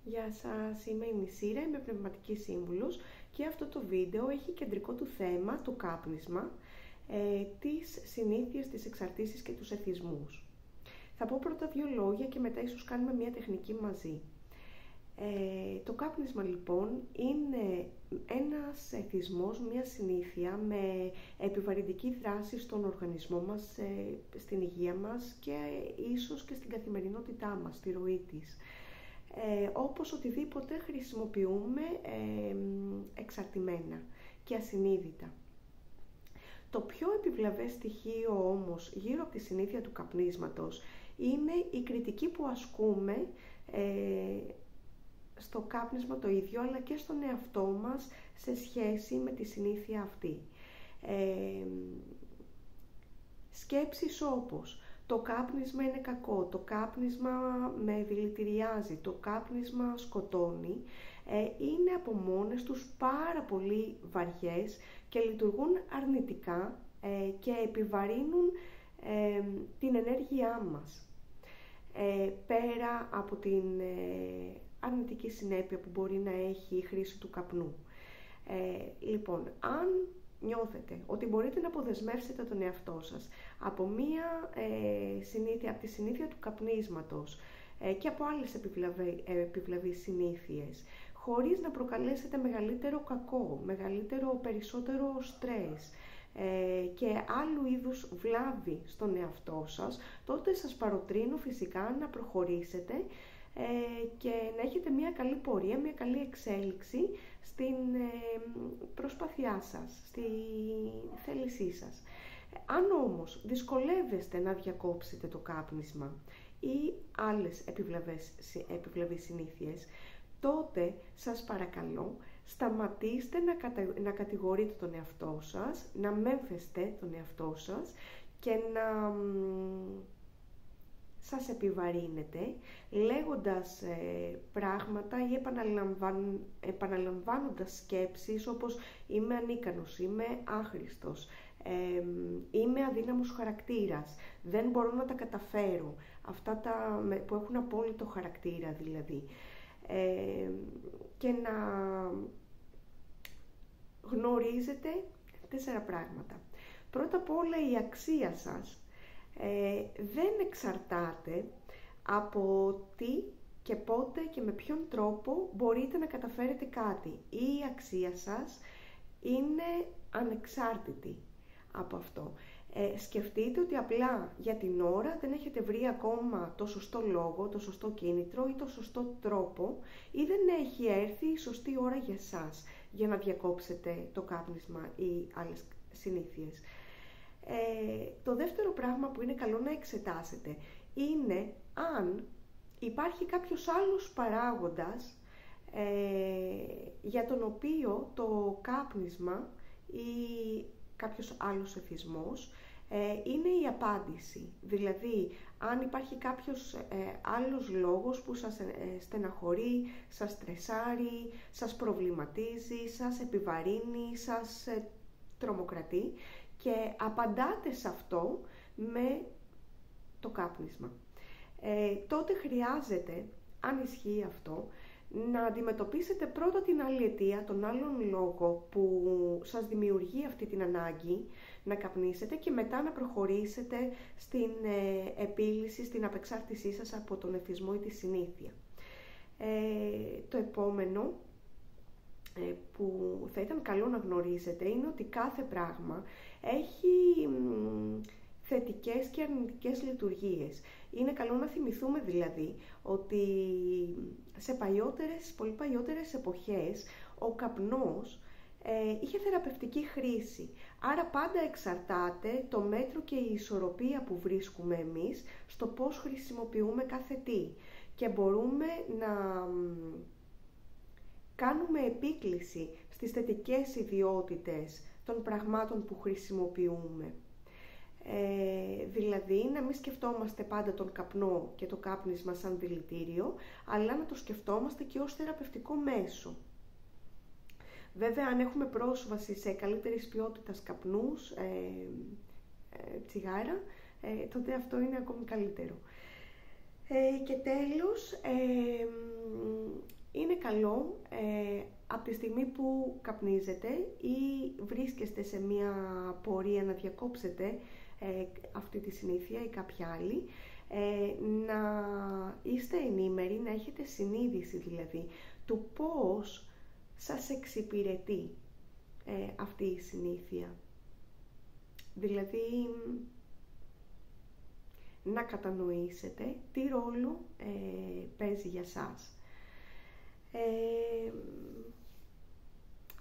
Γεια σας, είμαι η Μισήρα, είμαι πνευματική σύμβουλος και αυτό το βίντεο έχει κεντρικό του θέμα το κάπνισμα, τις συνήθειες, τις εξαρτήσεις και τους εθισμούς. Θα πω πρώτα δύο λόγια και μετά ίσως κάνουμε μια τεχνική μαζί. Το κάπνισμα λοιπόν είναι ένας εθισμός, μια συνήθεια με επιβαρυντική δράση στον οργανισμό μας, στην υγεία μας και ίσως και στην καθημερινότητά μας, στη ροή της. Όπως οτιδήποτε χρησιμοποιούμε εξαρτημένα και ασυνείδητα. Το πιο επιβλαβές στοιχείο όμως γύρω από τη συνήθεια του καπνίσματος είναι η κριτική που ασκούμε στο κάπνισμα το ίδιο, αλλά και στον εαυτό μας σε σχέση με τη συνήθεια αυτή. Σκέψεις όπως το κάπνισμα είναι κακό, το κάπνισμα με δηλητηριάζει, το κάπνισμα σκοτώνει, είναι από μόνες τους πάρα πολύ βαριές και λειτουργούν αρνητικά και επιβαρύνουν την ενέργειά μας. Πέρα από την αρνητική συνέπεια που μπορεί να έχει η χρήση του καπνού. Λοιπόν, αν νιώθετε ότι μπορείτε να αποδεσμεύσετε τον εαυτό σας από μία συνήθεια, από τη συνήθεια του καπνίσματος και από άλλες επιβλαβείς συνήθειες, χωρίς να προκαλέσετε μεγαλύτερο κακό, περισσότερο στρες και άλλου είδους βλάβη στον εαυτό σας, τότε σας παροτρύνω φυσικά να προχωρήσετε και να έχετε μια καλή πορεία, μια καλή εξέλιξη στην προσπάθειά σας, στη θέλησή σας. Αν όμως δυσκολεύεστε να διακόψετε το κάπνισμα ή άλλες επιβλαβείς συνήθειες, τότε σας παρακαλώ σταματήστε να κατηγορείτε τον εαυτό σας, να μέμφεστε τον εαυτό σας και να σας επιβαρύνετε λέγοντας πράγματα ή επαναλαμβάνοντας σκέψεις όπως είμαι ανίκανος, είμαι άχρηστος, είμαι αδύναμος χαρακτήρας, δεν μπορώ να τα καταφέρω, αυτά που έχουν απόλυτο χαρακτήρα δηλαδή, και να γνωρίζετε 4 πράγματα. Πρώτα απ' όλα η αξία σας δεν εξαρτάται από τι και πότε και με ποιον τρόπο μπορείτε να καταφέρετε κάτι. Η αξία σας είναι ανεξάρτητη από αυτό. Σκεφτείτε ότι απλά για την ώρα δεν έχετε βρει ακόμα το σωστό λόγο, το σωστό κίνητρο ή το σωστό τρόπο ή δεν έχει έρθει η σωστή ώρα για σας για να διακόψετε το κάπνισμα ή άλλες συνήθειες. Το δεύτερο πράγμα που είναι καλό να εξετάσετε είναι αν υπάρχει κάποιος άλλος παράγοντας για τον οποίο το κάπνισμα ή κάποιος άλλος εθισμός είναι η απάντηση. Δηλαδή, αν υπάρχει κάποιος άλλος λόγος που σας στεναχωρεί, σας στρεσάρει, σας προβληματίζει, σας επιβαρύνει, σας τρομοκρατεί και απαντάτε σε αυτό με το κάπνισμα. Τότε χρειάζεται, αν ισχύει αυτό, να αντιμετωπίσετε πρώτα την άλλη αιτία, τον άλλον λόγο που σας δημιουργεί αυτή την ανάγκη να καπνίσετε και μετά να προχωρήσετε στην επίλυση, στην απεξάρτησή σας από τον εθισμό ή τη συνήθεια. Το επόμενο που θα ήταν καλό να γνωρίζετε είναι ότι κάθε πράγμα έχει θετικές και αρνητικές λειτουργίες. Είναι καλό να θυμηθούμε δηλαδή ότι σε πολύ παλιότερες εποχές ο καπνός είχε θεραπευτική χρήση. Άρα πάντα εξαρτάται το μέτρο και η ισορροπία που βρίσκουμε εμείς στο πώς χρησιμοποιούμε κάθε τι. Και μπορούμε να κάνουμε επίκληση στις θετικές ιδιότητες των πραγμάτων που χρησιμοποιούμε. Δηλαδή να μην σκεφτόμαστε πάντα τον καπνό και το κάπνισμα σαν δηλητήριο, αλλά να το σκεφτόμαστε και ως θεραπευτικό μέσο. Βέβαια, αν έχουμε πρόσβαση σε καλύτερης ποιότητας καπνούς, τσιγάρα, τότε αυτό είναι ακόμη καλύτερο. Και τέλος, καλό από τη στιγμή που καπνίζετε ή βρίσκεστε σε μια πορεία να διακόψετε αυτή τη συνήθεια ή κάποια άλλη, να είστε ενήμεροι, να έχετε συνείδηση δηλαδή του πώς σας εξυπηρετεί αυτή η συνήθεια. Δηλαδή να κατανοήσετε τι ρόλο παίζει για σας.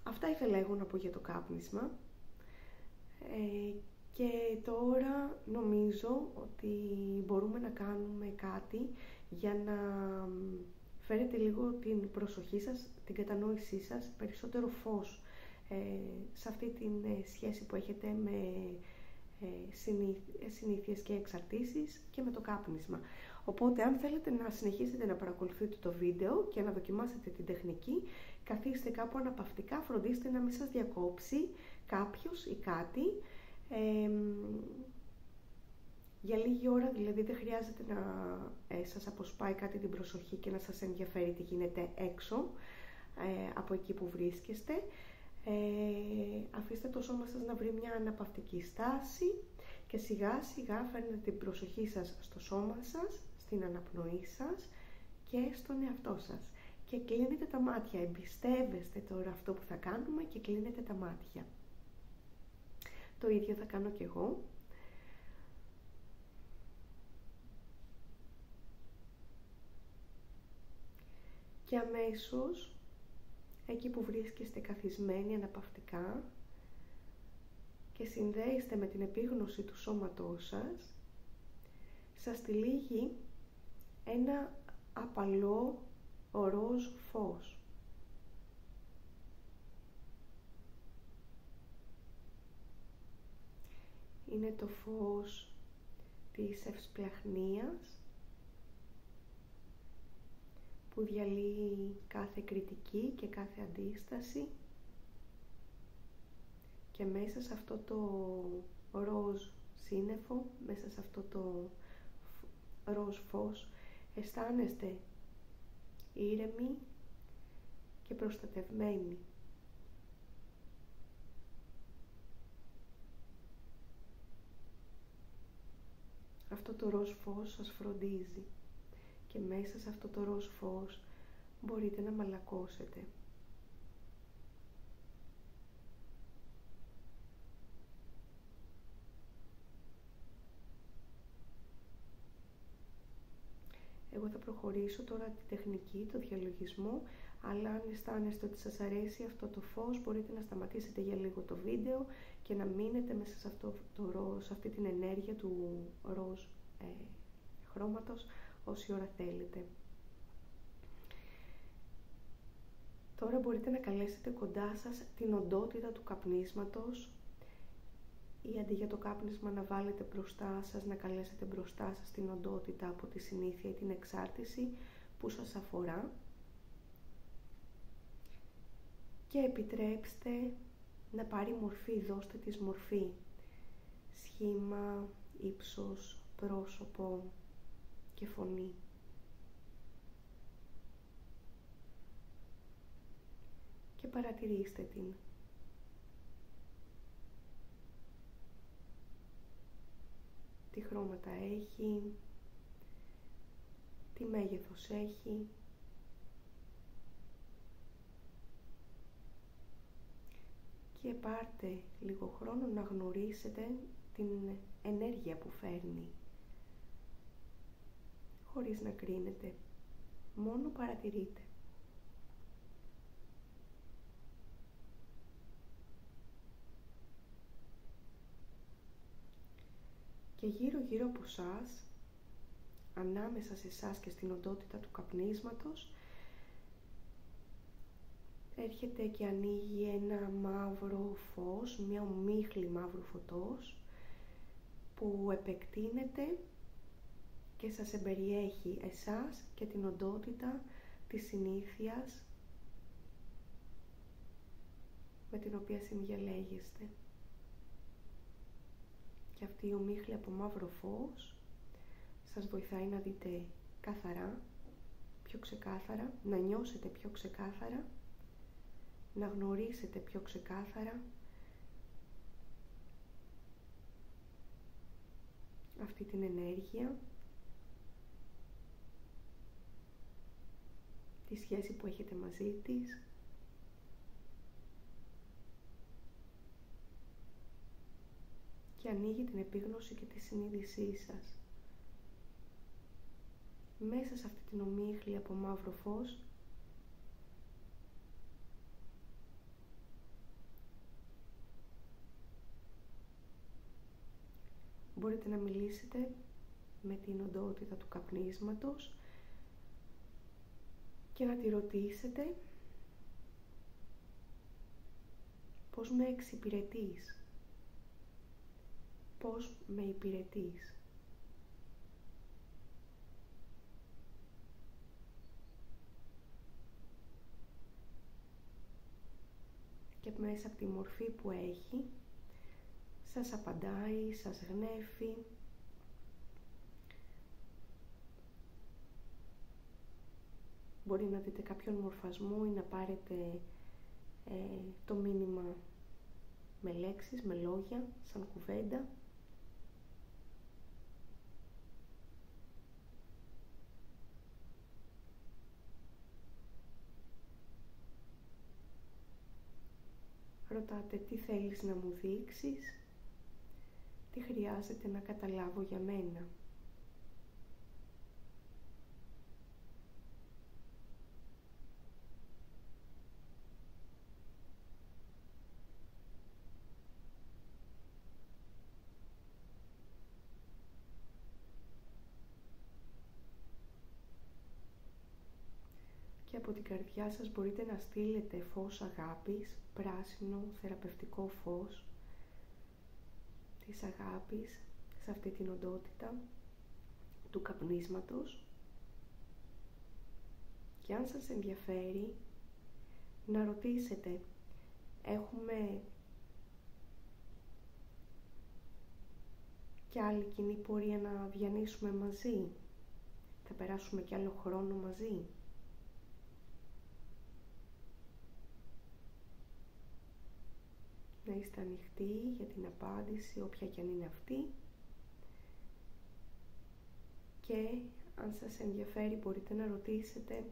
Αυτά ήθελα εγώ να πω για το κάπνισμα. Και τώρα νομίζω ότι μπορούμε να κάνουμε κάτι για να φέρετε λίγο την προσοχή σας, την κατανόησή σας, περισσότερο φως σε αυτή την σχέση που έχετε με συνήθειες και εξαρτήσεις και με το κάπνισμα. Οπότε αν θέλετε να συνεχίσετε να παρακολουθείτε το βίντεο και να δοκιμάσετε την τεχνική, καθίστε κάπου αναπαυτικά, φροντίστε να μην σας διακόψει κάποιος ή κάτι. Για λίγη ώρα δηλαδή, δεν χρειάζεται να σας αποσπάει κάτι την προσοχή και να σας ενδιαφέρει τι γίνεται έξω από εκεί που βρίσκεστε. Αφήστε το σώμα σας να βρει μια αναπαυτική στάση και σιγά σιγά φέρνετε την προσοχή σας στο σώμα σας, στην αναπνοή σας και στον εαυτό σας. Και κλείνετε τα μάτια, εμπιστεύεστε τώρα αυτό που θα κάνουμε και κλείνετε τα μάτια. Το ίδιο θα κάνω και εγώ. Και αμέσως, εκεί που βρίσκεστε καθισμένοι αναπαυτικά και συνδέεστε με την επίγνωση του σώματός σας, σας τυλίγει ένα απαλό ροζ φως. Είναι το φως της ευσπλαχνίας που διαλύει κάθε κριτική και κάθε αντίσταση, και μέσα σε αυτό το ροζ σύννεφο, μέσα σε αυτό το ροζ φως, αισθάνεστε ήρεμοι και προστατευμένοι. Αυτό το ροζ φως σας φροντίζει και μέσα σε αυτό το ροζ φως μπορείτε να μαλακώσετε. Εγώ θα προχωρήσω τώρα τη τεχνική, το διαλογισμό, αλλά αν αισθάνεστε ότι σας αρέσει αυτό το φως, μπορείτε να σταματήσετε για λίγο το βίντεο και να μείνετε μέσα σε, αυτό το ροζ, σε αυτή την ενέργεια του ροζ χρώματος όση ώρα θέλετε. Τώρα μπορείτε να καλέσετε κοντά σας την οντότητα του καπνίσματος, ή αντί για το κάπνισμα να βάλετε μπροστά σας, να καλέσετε μπροστά σας την οντότητα από τη συνήθεια ή την εξάρτηση που σας αφορά, και επιτρέψτε να πάρει μορφή, δώστε της μορφή, σχήμα, ύψος, πρόσωπο και φωνή. Και παρατηρήστε την. Τι χρώματα έχει, τι μέγεθος έχει, και πάρτε λίγο χρόνο να γνωρίσετε την ενέργεια που φέρνει, χωρίς να κρίνετε, μόνο παρατηρείτε. Και γύρω από σας, ανάμεσα σε εσάς και στην οντότητα του καπνίσματος, έρχεται και ανοίγει ένα μαύρο φως, μια ομίχλη μαύρου φωτός που επεκτείνεται και σας εμπεριέχει εσάς και την οντότητα της συνήθειας με την οποία συνδιαλέγεστε. Και αυτή η ομίχλη από μαύρο φως σας βοηθάει να δείτε καθαρά, πιο ξεκάθαρα, να νιώσετε πιο ξεκάθαρα, να γνωρίσετε πιο ξεκάθαρα αυτή την ενέργεια, τη σχέση που έχετε μαζί της, και ανοίγει την επίγνωση και τη συνείδησή σας. Μέσα σε αυτή την ομίχλη από μαύρο φως μπορείτε να μιλήσετε με την οντότητα του καπνίσματος και να τη ρωτήσετε πώς με εξυπηρετείς, πώς με υπηρετείς. Και μέσα από τη μορφή που έχει, σας απαντάει, σας γνέφει. Μπορεί να δείτε κάποιον μορφασμό ή να πάρετε το μήνυμα με λέξεις, με λόγια, σαν κουβέντα. Ρωτάτε τι θέλεις να μου δείξεις, τι χρειάζεται να καταλάβω για μένα. Και από την καρδιά σας μπορείτε να στείλετε φως αγάπης, πράσινο θεραπευτικό φως της αγάπης σε αυτή την οντότητα του καπνίσματος. Και αν σας ενδιαφέρει, να ρωτήσετε, έχουμε και άλλη κοινή πορεία να διανύσουμε μαζί, θα περάσουμε και άλλο χρόνο μαζί. Να είστε ανοιχτοί για την απάντηση, όποια και αν είναι αυτή. Και αν σας ενδιαφέρει μπορείτε να ρωτήσετε,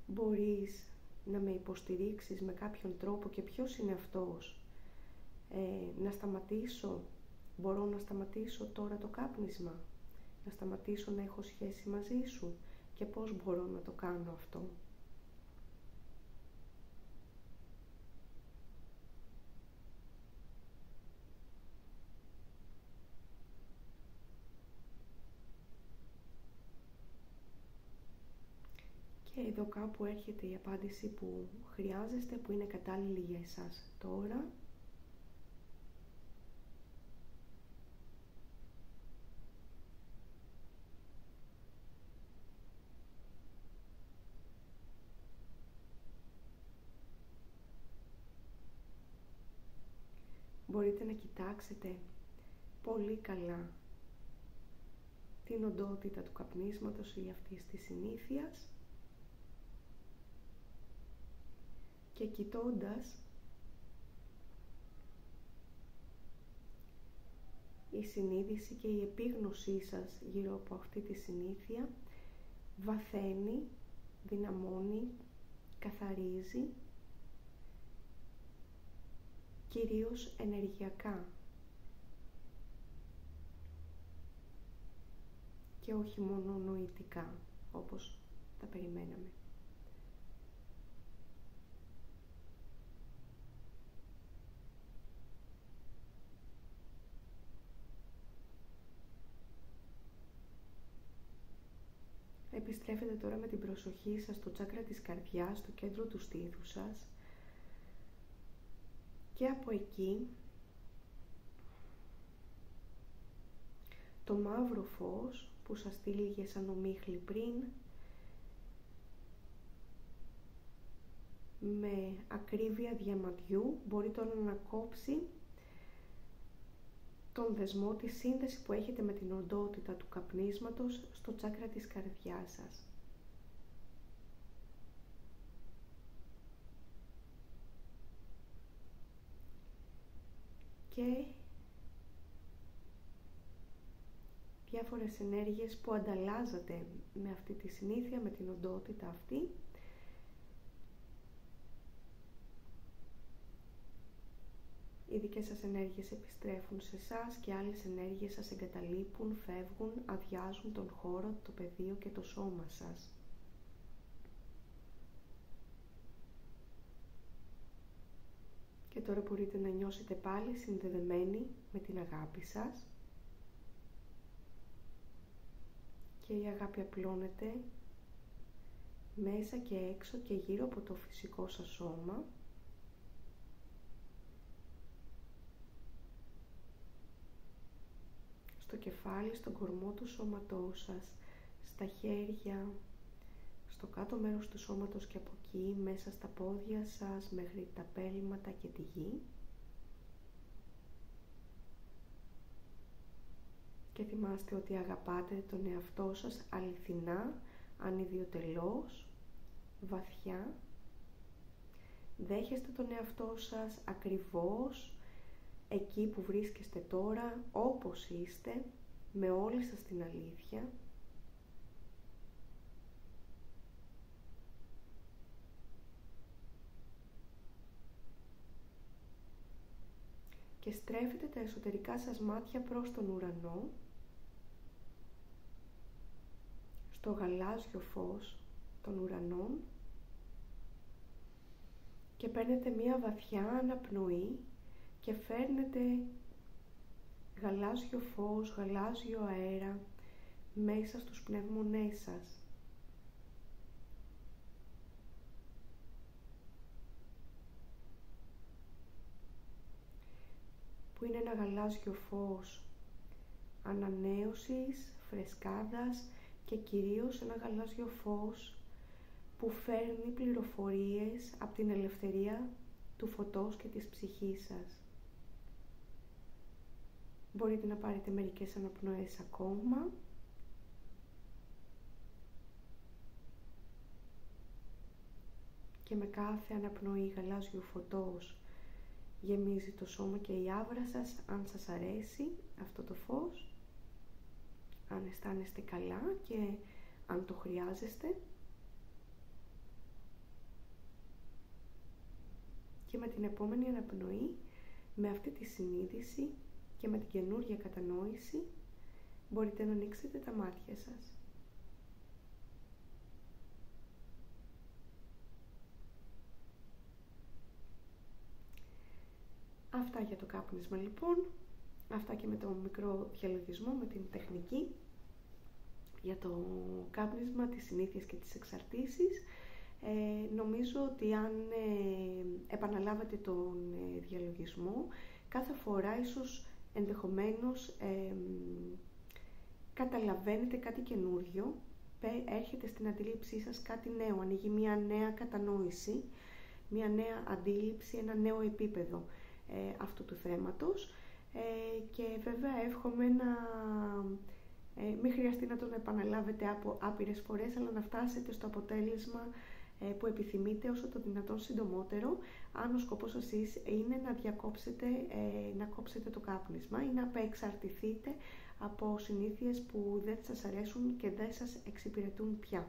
μπορείς να με υποστηρίξεις με κάποιον τρόπο και ποιος είναι αυτός, να σταματήσω, μπορώ να σταματήσω τώρα το κάπνισμα, να σταματήσω να έχω σχέση μαζί σου και πώς μπορώ να το κάνω αυτό. Και εδώ κάπου έρχεται η απάντηση που χρειάζεστε, που είναι κατάλληλη για εσάς τώρα. Μπορείτε να κοιτάξετε πολύ καλά την οντότητα του καπνίσματος ή αυτής της συνήθειας και κοιτώντας, η συνείδηση και η επίγνωσή σας γύρω από αυτή τη συνήθεια βαθαίνει, δυναμώνει, καθαρίζει, κυρίως ενεργειακά και όχι μόνο νοητικά, όπως τα περιμέναμε. Επιστρέφετε τώρα με την προσοχή σας στο τσάκρα της καρδιάς, στο κέντρο του στήθους σας, και από εκεί το μαύρο φως που σας τύλιγε σαν ομίχλη πριν, με ακρίβεια διαματιού μπορεί τώρα να κόψει τον δεσμό, τη σύνδεση που έχετε με την οντότητα του καπνίσματος στο τσάκρα της καρδιάς σας. Και διάφορες ενέργειες που ανταλλάζατε με αυτή τη συνήθεια, με την οντότητα αυτή. Οι δικές σας ενέργειες επιστρέφουν σε εσάς και άλλες ενέργειες σας εγκαταλείπουν, φεύγουν, αδειάζουν τον χώρο, το πεδίο και το σώμα σας. Και τώρα μπορείτε να νιώσετε πάλι συνδεδεμένοι με την αγάπη σας. Και η αγάπη απλώνεται μέσα και έξω και γύρω από το φυσικό σας σώμα. Στο κεφάλι, στον κορμό του σώματός σας, στα χέρια, στο κάτω μέρος του σώματος και από εκεί, μέσα στα πόδια σας, μέχρι τα πέλματα και τη γη. Και θυμάστε ότι αγαπάτε τον εαυτό σας αληθινά, ανιδιοτελώς, βαθιά. Δέχεστε τον εαυτό σας ακριβώς εκεί που βρίσκεστε τώρα, όπως είστε, με όλη σας την αλήθεια. Και στρέφετε τα εσωτερικά σας μάτια προς τον ουρανό, στο γαλάζιο φως των ουρανών, και παίρνετε μία βαθιά αναπνοή και φέρνετε γαλάζιο φως, γαλάζιο αέρα μέσα στους πνεύμονές σας. Που είναι ένα γαλάζιο φως ανανέωσης, φρεσκάδας και κυρίως ένα γαλάζιο φως που φέρνει πληροφορίες από την ελευθερία του φωτός και της ψυχής σας. Μπορείτε να πάρετε μερικές αναπνοές ακόμα. Και με κάθε αναπνοή γαλάζιου φωτός γεμίζει το σώμα και η άβρα σας, αν σας αρέσει αυτό το φως, αν αισθάνεστε καλά και αν το χρειάζεστε. Και με την επόμενη αναπνοή, με αυτή τη συνείδηση και με την καινούργια κατανόηση, μπορείτε να ανοίξετε τα μάτια σας. Αυτά για το κάπνισμα λοιπόν, αυτά και με το μικρό διαλογισμό, με την τεχνική για το κάπνισμα, τις συνήθειες και τις εξαρτήσεις. Νομίζω ότι αν επαναλάβετε τον διαλογισμό κάθε φορά, ίσως ενδεχομένως καταλαβαίνετε κάτι καινούριο, έρχεται στην αντίληψή σας κάτι νέο, ανοίγει μια νέα κατανόηση, μια νέα αντίληψη, ένα νέο επίπεδο αυτού του θέματος, και βέβαια εύχομαι να μην χρειαστεί να τον επαναλάβετε από άπειρες φορές, αλλά να φτάσετε στο αποτέλεσμα που επιθυμείτε όσο το δυνατόν συντομότερο, αν ο σκοπός σας είναι να κόψετε το κάπνισμα ή να απεξαρτηθείτε από συνήθειες που δεν σας αρέσουν και δεν σας εξυπηρετούν πια.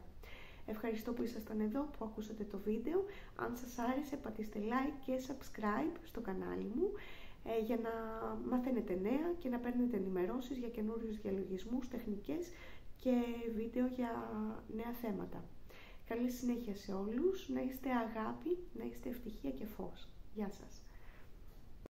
Ευχαριστώ που ήσασταν εδώ, που ακούσατε το βίντεο. Αν σας άρεσε, πατήστε like και subscribe στο κανάλι μου για να μαθαίνετε νέα και να παίρνετε ενημερώσεις για καινούριους διαλογισμούς, τεχνικές και βίντεο για νέα θέματα. Καλή συνέχεια σε όλους, να είστε αγάπη, να είστε ευτυχία και φως. Γεια σας.